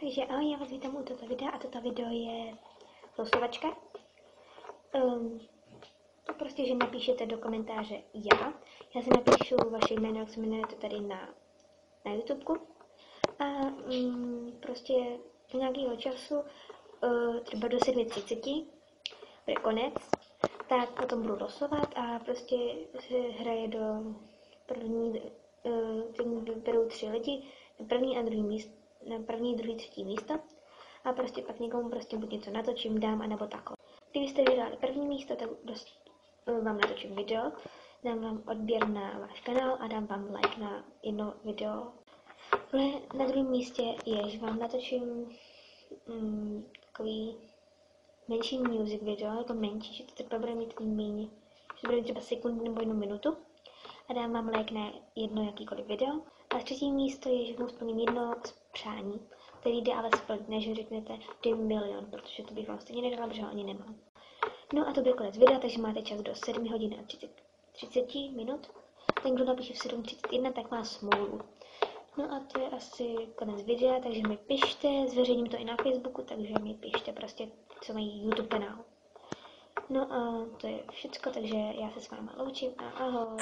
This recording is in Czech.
Takže ahoj, já vás vítám u tohoto videa a toto video je losovačka. To prostě, že napíšete do komentáře já si napíšu vaše jméno, jak se jmenujete tady na YouTubeku. A prostě do nějakého času, třeba do 7:30, bude konec, tak potom budu losovat a prostě se hraje do první, vyberou 3 lidi na první a druhý místo, na první, druhý, třetí místo a prostě pak někomu prostě buď něco natočím, dám, anebo takhle. Kdybyste vyhrali první místo, tak vám natočím video, dám vám odběr na váš kanál a dám vám like na jedno video. Na druhém místě je, že vám natočím takový menší music video, jako menší, že to třeba bude mít méně, že bude mít třeba sekundu nebo 1 minutu a dám vám like na jedno jakýkoliv video. A třetí místo je, že vám splním jedno přání, který jde ale splnit, než řeknete 2 milion, protože to bych vám stejně nedala, protože ho ani nemám. No a to bude konec videa, takže máte čas do 7 hodin a 30 minut. Ten, kdo napíše v 7:31, tak má smůlu. No a to je asi konec videa, takže mi pište, zveřejním to i na Facebooku, takže mi pište prostě, co mají YouTube kanál. No a to je všecko, takže já se s vámi loučím a ahoj.